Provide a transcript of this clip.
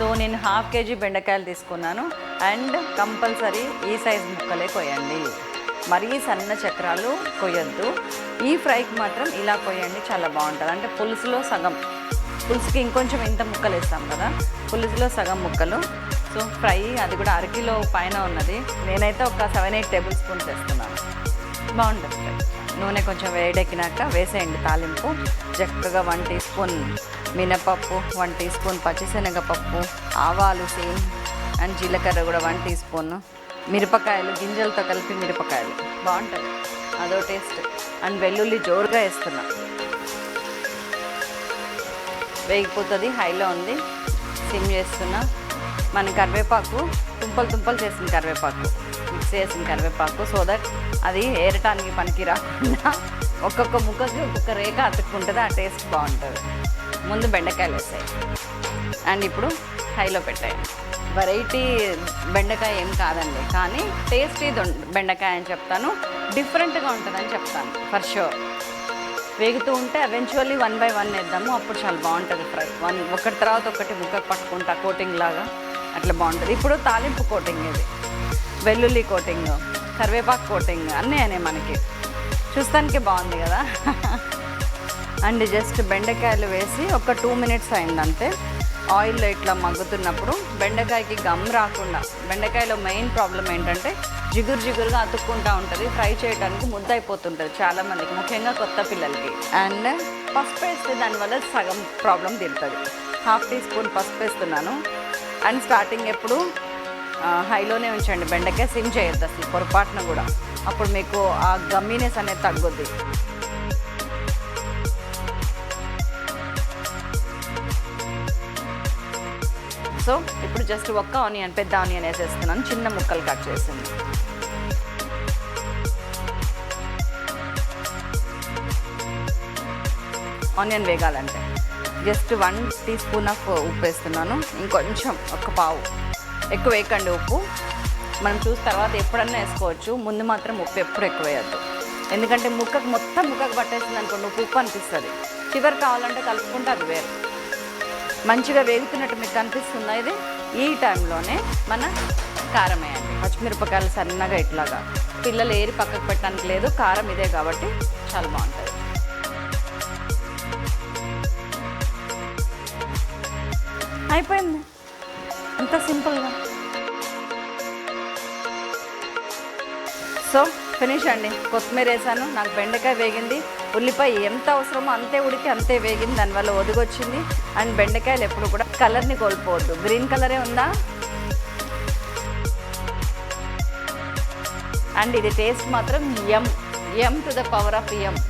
So నేను ½ KG బెండకాయలు తీసుకున్నాను. అండ్ కంపల్సరీ ఈ సైజ్ ముక్కలే కొయ్యండి, మరీ సన్న చక్రాలు కొయ్యొద్దు. ఈ ఫ్రైకి మాత్రం ఇలా కొయ్యండి, చాలా బాగుంటుంది. అంటే పులుసులో సగం, పులుసుకి ఇంకొంచెం ఇంత ముక్కలు వేస్తాం కదా, పులుసులో సగం ముక్కలు. సో ఫ్రై అది కూడా అరకిలో పైన ఉన్నది. నేనైతే ఒక 7-8 టేబుల్ స్పూన్స్ వేస్తున్నాను. బాగుంటుంది ఫ్రై. నూనె కొంచెం వేడెక్కినాక వేసేయండి తాలింపు. చక్కగా 1 టీ స్పూన్ మినపప్పు, 1 టీ స్పూన్ పచ్చిశనగపప్పు, ఆవాలు సేమ్, అండ్ జీలకర్ర కూడా 1 టీ స్పూన్, మిరపకాయలు గింజలతో కలిపి మిరపకాయలు బాగుంటుంది, అదో టేస్ట్. అండ్ వెల్లుల్లి జోరుగా వేస్తున్నా. వేగిపోతుంది, హైలో ఉంది, సిమ్ చేస్తున్నా. మన కరివేపాకు తుంపలు చేసిన కరివేపాకు, మిక్స్ చేసిన కరివేపాకు, సో దట్ అది ఏరటానికి పనికి రాకుండా ఒక్కొక్క ముక్కకి ఒక్కొక్క రేఖ అతుక్కుంటుంది, ఆ టేస్ట్ బాగుంటుంది. ముందు బెండకాయలు వేసాయి అండ్ ఇప్పుడు హైలో పెట్టాయండి. వెరైటీ బెండకాయ ఏం కాదండి, కానీ టేస్టీ బెండకాయ అని చెప్తాను, డిఫరెంట్గా ఉంటుందని చెప్తాను ఫర్ షూర్. వేగుతూ ఉంటే ఎవెన్చువల్లీ 1 by 1 వేద్దాము, అప్పుడు చాలా బాగుంటుంది ఫ్రై. ఒకటి తర్వాత ఒకటి ముక్కకు పట్టుకుంటా కోటింగ్ లాగా, అట్లా బాగుంటుంది. ఇప్పుడు తాలింపు కోటింగ్, ఇది వెల్లుల్లి కోటింగ్, కరివేపాకు కోటింగ్ అన్నీ అనేవి మనకి చూస్తానికి బాగుంది కదా. అండ్ జస్ట్ బెండకాయలు వేసి ఒక 2 minutes అయిందంతే. ఆయిల్లో ఇట్లా మగ్గుతున్నప్పుడు బెండకాయకి గమ్ రాకుండా, బెండకాయలో మెయిన్ ప్రాబ్లం ఏంటంటే జిగురుగా అతుక్కుంటూ ఉంటుంది, ఫ్రై చేయడానికి ముద్ద అయిపోతుంటుంది చాలామందికి, ముఖ్యంగా కొత్త పిల్లలకి. అండ్ పసుపు వేస్తే దానివల్ల సగం ప్రాబ్లం తీరుతుంది. ½ టీ స్పూన్ పసుపు వేస్తున్నాను. అండ్ స్టార్టింగ్ ఎప్పుడు హైలోనే ఉంచండి, బెండకాయ సిమ్ చేయొద్దు అసలు పొరపాటున కూడా, అప్పుడు మీకు ఆ గమ్మీనెస్ అనేది తగ్గుద్ది. సో ఇప్పుడు జస్ట్ ఒక్క ఆనియన్, పెద్ద ఆనియన్ వేసేస్తున్నాను, చిన్న ముక్కలు కట్ చేసింది. ఆనియన్ వేగాలంటే జస్ట్ 1 టీ స్పూన్ ఆఫ్ ఉప్పు వేస్తున్నాను. ఇంకొంచెం ఒక పావు, ఎక్కువ వేయకండి ఉప్పు, మనం చూసి తర్వాత ఎప్పుడన్నా వేసుకోవచ్చు, ముందు మాత్రం ఉప్పు ఎప్పుడు ఎక్కువ వేయద్దు. ఎందుకంటే ముక్కకు పట్టేసింది అనుకోండి ఉప్పు అనిపిస్తుంది. చివరి కావాలంటే కలుపుకుంటే అది వేరు. మంచిగా వేగుతున్నట్టు మీకు కనిపిస్తుందా ఇది? ఈ టైంలోనే మన కారం వేయండి. పచ్చిమిరపకాయలు సన్నగా ఇట్లాగా, పిల్లలు ఏరి పక్కకు పెట్టడానికి లేదు, కారం ఇదే కాబట్టి చాలా బాగుంటుంది. అయిపోయింది, అంత సింపుల్గా. సో ఫినిష్ అండి. కొత్తిమీర వేసాను, నాకు బెండకాయ వేగింది, ఉల్లిపాయ ఎంత అవసరమో అంతే ఉడికి అంతే వేగింది, దానివల్ల ఒదిగొచ్చింది. అండ్ బెండకాయలు ఎప్పుడు కూడా కలర్ని కోల్పోవద్దు, గ్రీన్ కలరే ఉందా. అండ్ ఇది టేస్ట్ మాత్రం M to the power of M.